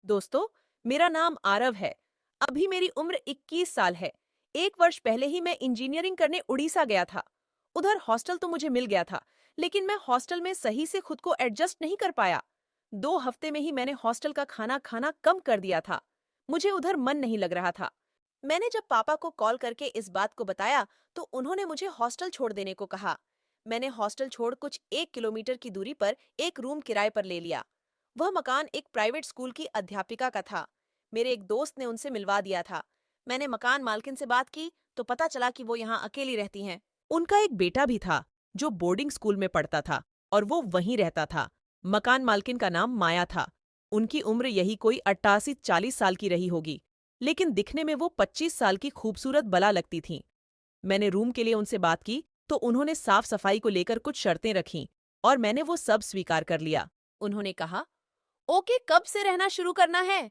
दोस्तों, मेरा नाम आरव है। अभी मेरी उम्र 21 साल है। 1 वर्ष पहले ही मैं इंजीनियरिंग करने उड़ीसा गया था। उधर हॉस्टल तो मुझे मिल गया था, लेकिन मैं हॉस्टल में सही से खुद को एडजस्ट नहीं कर पाया। 2 हफ्ते में ही मैंने हॉस्टल का खाना खाना कम कर दिया था। मुझे उधर मन नहीं लग रहा था। मैंने जब पापा को कॉल करके इस बात को बताया, तो उन्होंने मुझे हॉस्टल छोड़ देने को कहा। मैंने हॉस्टल छोड़ कुछ 1 किलोमीटर की दूरी पर एक रूम किराए पर ले लिया। वह मकान एक प्राइवेट स्कूल की अध्यापिका का था। मेरे एक दोस्त ने उनसे मिलवा दिया था। मैंने मकान मालकिन से बात की तो पता चला कि वो यहाँ अकेली रहती हैं। उनका एक बेटा भी था जो बोर्डिंग स्कूल में पढ़ता था और वो वहीं रहता था। मकान मालकिन का नाम माया था। उनकी उम्र यही कोई 88-40 साल की रही होगी, लेकिन दिखने में वो 25 साल की खूबसूरत बला लगती थीं। मैंने रूम के लिए उनसे बात की तो उन्होंने साफ सफाई को लेकर कुछ शर्तें रखीं और मैंने वो सब स्वीकार कर लिया। उन्होंने कहा, ओके, कब से रहना शुरू करना है?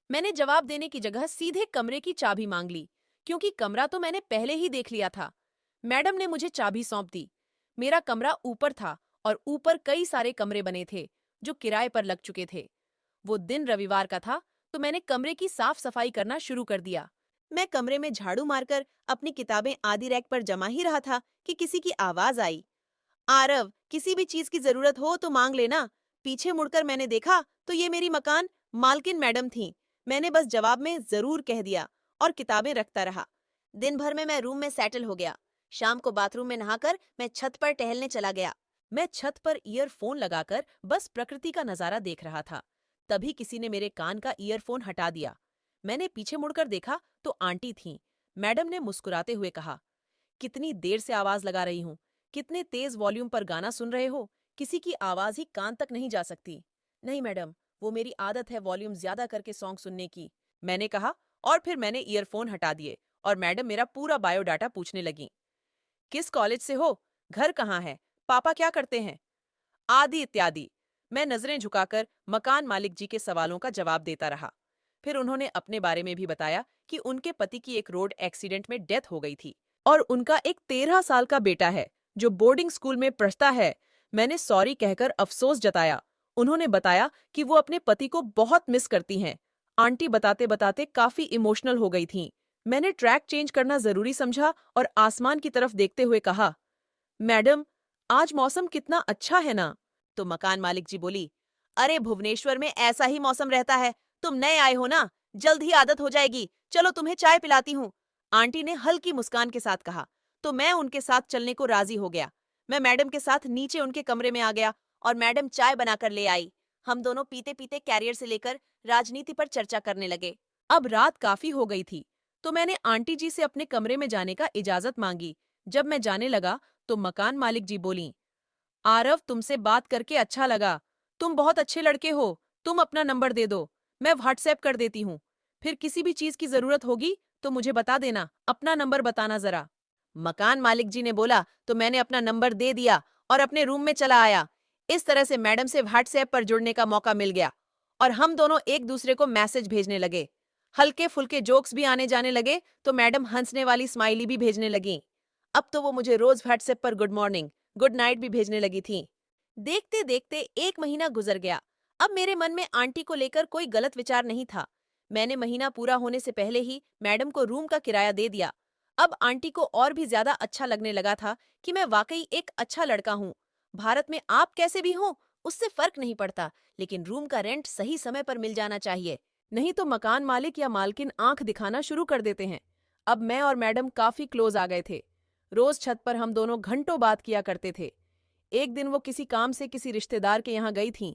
मैंने जवाब देने की जगह सीधे कमरे की चाबी मांग ली, क्योंकि कमरा तो मैंने पहले ही देख लिया था। मैडम ने मुझे चाबी सौंप दी। मेरा कमरा ऊपर था और ऊपर कई सारे कमरे बने थे जो किराए पर लग चुके थे। वो दिन रविवार का था, तो मैंने कमरे की साफ सफाई करना शुरू कर दिया। मैं कमरे में झाड़ू मारकर अपनी किताबें आधी रैक पर जमा ही रहा था कि किसी की आवाज आई। आरव, किसी भी चीज की जरूरत हो तो मांग लेना। पीछे मुड़कर मैंने देखा तो ये मेरी मकान मालकिन मैडम थीं। मैंने बस जवाब में जरूर कह दिया और किताबें रखता रहा। दिन भर में मैं रूम में सेटल हो गया। शाम को बाथरूम में नहाकर मैं छत पर टहलने चला गया। मैं छत पर ईयरफोन लगाकर बस प्रकृति का नजारा देख रहा था। तभी किसी ने मेरे कान का ईयरफोन हटा दिया। मैंने पीछे मुड़कर देखा तो आंटी थीं। मैडम ने मुस्कुराते हुए कहा, कितनी देर से आवाज लगा रही हूँ? कितने तेज वॉल्यूम पर गाना सुन रहे हो? किसी की आवाज ही कान तक नहीं जा सकती। नहीं मैडम, वो मेरी आदत है वॉल्यूम ज्यादा करके सॉन्ग सुनने की, मैंने कहा। और फिर मैंने ईयरफोन हटा दिए और मैडम मेरा पूरा बायोडाटा पूछने लगी। किस कॉलेज से हो? घर कहाँ है? पापा क्या करते हैं? आदि इत्यादि। मैं नजरें झुकाकर मकान मालिक जी के सवालों का जवाब देता रहा। फिर उन्होंने अपने बारे में भी बताया कि उनके पति की एक रोड एक्सीडेंट में डेथ हो गई थी और उनका एक 13 साल का बेटा है जो बोर्डिंग स्कूल में पढ़ता है। मैंने सॉरी कहकर अफसोस जताया। उन्होंने बताया कि वो अपने पति को बहुत मिस करती हैं। आंटी बताते बताते काफी इमोशनल हो गई थीं। मैंने ट्रैक चेंज करना जरूरी समझा और आसमान की तरफ देखते हुए कहा, मैडम, आज मौसम कितना अच्छा है ना? तो मकान मालिक जी बोली, अरे भुवनेश्वर में ऐसा ही मौसम रहता है। तुम नए आए हो ना, जल्द ही आदत हो जाएगी। चलो तुम्हें चाय पिलाती हूँ। आंटी ने हल्की मुस्कान के साथ कहा। तो मैं उनके साथ चलने को राजी हो गया। मैं मैडम के साथ नीचे उनके कमरे में आ गया और मैडम चाय बनाकर ले आई। हम दोनों पीते पीते कैरियर से लेकर राजनीति पर चर्चा करने लगे। अब रात काफी हो गई थी, तो मैंने आंटी जी से अपने कमरे में जाने का इजाजत मांगी। जब मैं जाने लगा तो मकान मालिक जी बोली, आरव, तुमसे बात करके अच्छा लगा। तुम बहुत अच्छे लड़के हो। तुम अपना नंबर दे दो, मैं व्हाट्सएप कर देती हूँ। फिर किसी भी चीज की जरूरत होगी तो मुझे बता देना। अपना नंबर बताना जरा। मकान मालिक जी ने बोला तो मैंने अपना नंबर दे दिया और अपने रूम में चला आया। इस तरह से मैडम से व्हाट्सएप पर जुड़ने का मौका मिल गया और हम दोनों एक दूसरे को मैसेज भेजने लगे। हल्के फुल्के जोक्स भी आने जाने लगे तो मैडम हंसने वाली स्माइली भी भेजने लगी। अब तो वो मुझे रोज व्हाट्सएप पर गुड मॉर्निंग, गुड नाइट भी भेजने लगी थी। देखते देखते 1 महीना गुजर गया। अब मेरे मन में आंटी को लेकर कोई गलत विचार नहीं था। मैंने महीना पूरा होने से पहले ही मैडम को रूम का किराया दे दिया। अब आंटी को और भी ज्यादा अच्छा लगने लगा था कि मैं वाकई एक अच्छा लड़का हूँ। भारत में आप कैसे भी हों, उससे फर्क नहीं पड़ता, लेकिन रूम का रेंट सही समय पर मिल जाना चाहिए। नहीं तो मकान मालिक या मालकिन आंख दिखाना शुरू कर देते हैं। अब मैं और मैडम काफी क्लोज आ गए थे। रोज छत पर हम दोनों घंटों बात किया करते थे। एक दिन वो किसी काम से किसी रिश्तेदार के यहाँ गई थीं।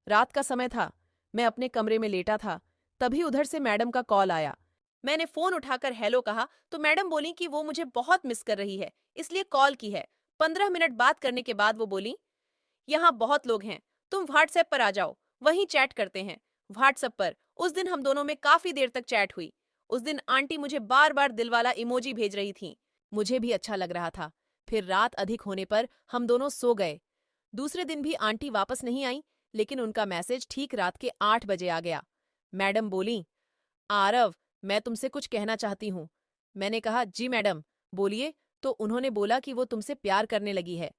रात का समय था। मैं अपने कमरे में लेटा था। तभी उधर से मैडम का कॉल आया। मैंने फोन उठाकर हेलो कहा तो मैडम बोली कि वो मुझे बहुत मिस कर रही है, इसलिए कॉल की है। 15 मिनट बात करने के बाद वो बोली, यहाँ बहुत लोग हैं, तुम व्हाट्सएप पर आ जाओ, वहीं चैट करते हैं। व्हाट्सएप पर उस दिन हम दोनों में काफी देर तक चैट हुई। उस दिन आंटी मुझे बार बार दिल वाला इमोजी भेज रही थी। मुझे भी अच्छा लग रहा था। फिर रात अधिक होने पर हम दोनों सो गए। दूसरे दिन भी आंटी वापस नहीं आई, लेकिन उनका मैसेज ठीक रात के 8 बजे आ गया। मैडम बोली, आरव, मैं तुमसे कुछ कहना चाहती हूँ। मैंने कहा, जी मैडम, बोलिए। तो उन्होंने बोला कि वो तुमसे प्यार करने लगी है।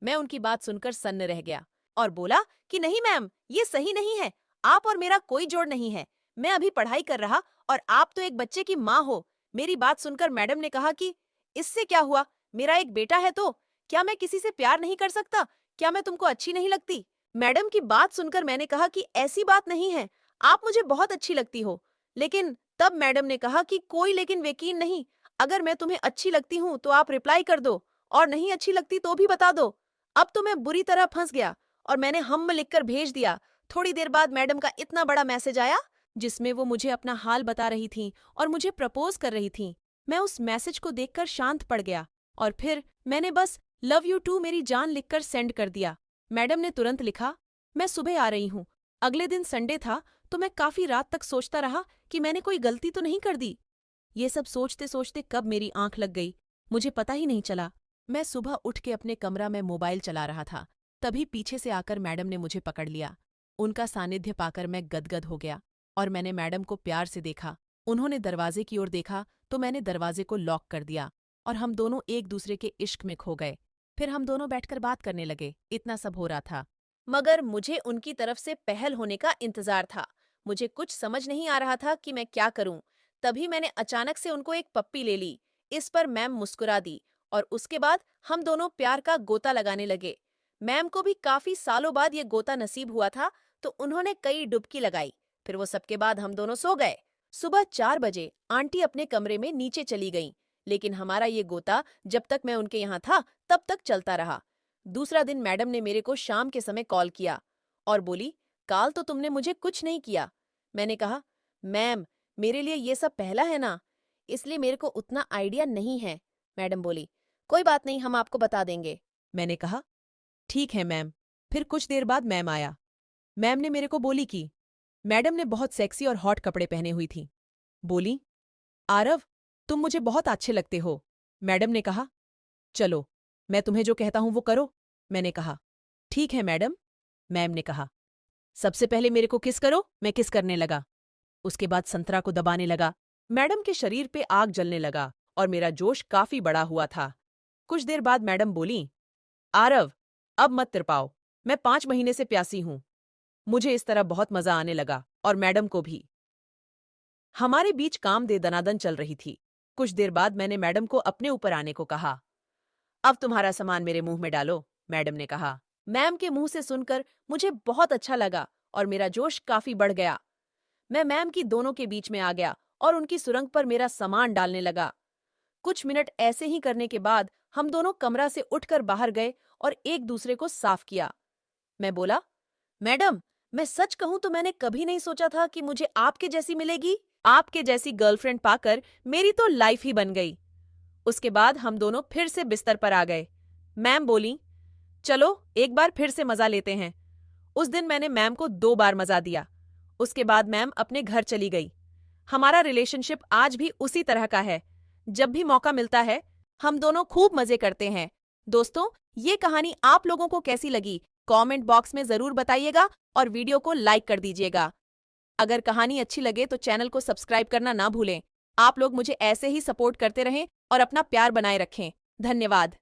मैं उनकी बात सुनकर सन्न रह गया और बोला कि नहीं मैम, ये सही नहीं है। आप और मेरा कोई जोड़ नहीं है। मैं अभी पढ़ाई कर रहा और आप तो एक बच्चे की माँ हो। मेरी बात सुनकर मैडम ने कहा कि इससे क्या हुआ, मेरा एक बेटा है तो क्या मैं किसी से प्यार नहीं कर सकता? क्या मैं तुमको अच्छी नहीं लगती? मैडम की बात सुनकर मैंने कहा कि ऐसी बात नहीं है, आप मुझे बहुत अच्छी लगती हो। लेकिन तब मैडम ने कहा कि कोई लेकिन यकीन नहीं, अगर मैं तुम्हें अच्छी लगती हूँ तो आप रिप्लाई कर दो और नहीं अच्छी लगती तो भी बता दो। अब तो मैं बुरी तरह फंस गया और मैंने हम लिखकर भेज दिया। थोड़ी देर बाद मैडम का इतना बड़ा मैसेज आया जिसमें वो मुझे अपना हाल बता रही थीं और मुझे प्रपोज कर रही थीं। मैं उस मैसेज को देखकर शांत पड़ गया और फिर मैंने बस लव यू टू मेरी जान लिखकर सेंड कर दिया। मैडम ने तुरंत लिखा, मैं सुबह आ रही हूँ। अगले दिन संडे था तो मैं काफी रात तक सोचता रहा कि मैंने कोई गलती तो नहीं कर दी। ये सब सोचते सोचते कब मेरी आंख लग गई मुझे पता ही नहीं चला। मैं सुबह उठ के अपने कमरा में मोबाइल चला रहा था, तभी पीछे से आकर मैडम ने मुझे पकड़ लिया। उनका सानिध्य पाकर मैं गदगद हो गया और मैंने मैडम को प्यार से देखा। उन्होंने दरवाजे की ओर देखा तो मैंने दरवाजे को लॉक कर दिया और हम दोनों एक दूसरे के इश्क में खो गए। फिर हम दोनों बैठकर बात करने लगे। इतना सब हो रहा था, मगर मुझे उनकी तरफ से पहल होने का इंतजार था। मुझे कुछ समझ नहीं आ रहा था कि मैं क्या करूं। तभी मैंने अचानक से उनको एक पप्पी ले ली। इस पर मैम मुस्कुरा दी और उसके बाद हम दोनों प्यार का गोता लगाने लगे। मैम को भी काफी सालों बाद ये गोता नसीब हुआ था तो उन्होंने कई डुबकी लगाई। फिर वो सबके बाद हम दोनों सो गए। सुबह 4 बजे आंटी अपने कमरे में नीचे चली गईं, लेकिन हमारा ये गोता जब तक मैं उनके यहाँ था तब तक चलता रहा। दूसरा दिन मैडम ने मेरे को शाम के समय कॉल किया और बोली, काल तो तुमने मुझे कुछ नहीं किया। मैंने कहा, मैम मेरे लिए ये सब पहला है ना, इसलिए मेरे को उतना आइडिया नहीं है। मैडम बोली, कोई बात नहीं, हम आपको बता देंगे। मैंने कहा, ठीक है मैम। फिर कुछ देर बाद मैम आया। मैम ने मेरे को बोली कि मैडम ने बहुत सेक्सी और हॉट कपड़े पहने हुई थी। बोली, आरव तुम मुझे बहुत अच्छे लगते हो। मैडम ने कहा, चलो मैं तुम्हें जो कहता हूं वो करो। मैंने कहा, ठीक है मैडम। मैम ने कहा, सबसे पहले मेरे को किस करो। मैं किस करने लगा। उसके बाद संतरा को दबाने लगा। मैडम के शरीर पे आग जलने लगा और मेरा जोश काफी बड़ा हुआ था। कुछ देर बाद मैडम बोली, आरव अब मत तिरपाओ, मैं 5 महीने से प्यासी हूं। मुझे इस तरह बहुत मजा आने लगा और मैडम को भी। हमारे बीच काम दे दनादन चल रही थी। कुछ देर बाद मैंने मैडम को अपने ऊपर आने को कहा। अब तुम्हारा सामान मेरे मुंह में डालो, मैडम ने कहा। मैम के मुंह से सुनकर मुझे बहुत अच्छा लगा और मेरा जोश काफी बढ़ गया। मैं मैम की दोनों के बीच में आ गया और उनकी सुरंग पर मेरा सामान डालने लगा। कुछ मिनट ऐसे ही करने के बाद हम दोनों कमरा से उठकर बाहर गए और एक दूसरे को साफ किया। मैं बोला, मैडम मैं सच कहूं तो मैंने कभी नहीं सोचा था कि मुझे आपके जैसी मिलेगी। आपके जैसी गर्लफ्रेंड पाकर मेरी तो लाइफ ही बन गई। उसके बाद हम दोनों फिर से बिस्तर पर आ गए। मैम बोली, चलो एक बार फिर से मजा लेते हैं। उस दिन मैंने मैम को 2 बार मजा दिया। उसके बाद मैम अपने घर चली गई। हमारा रिलेशनशिप आज भी उसी तरह का है। जब भी मौका मिलता है हम दोनों खूब मजे करते हैं। दोस्तों, ये कहानी आप लोगों को कैसी लगी कमेंट बॉक्स में जरूर बताइएगा और वीडियो को लाइक कर दीजिएगा। अगर कहानी अच्छी लगे तो चैनल को सब्सक्राइब करना ना भूलें। आप लोग मुझे ऐसे ही सपोर्ट करते रहें और अपना प्यार बनाए रखें। धन्यवाद।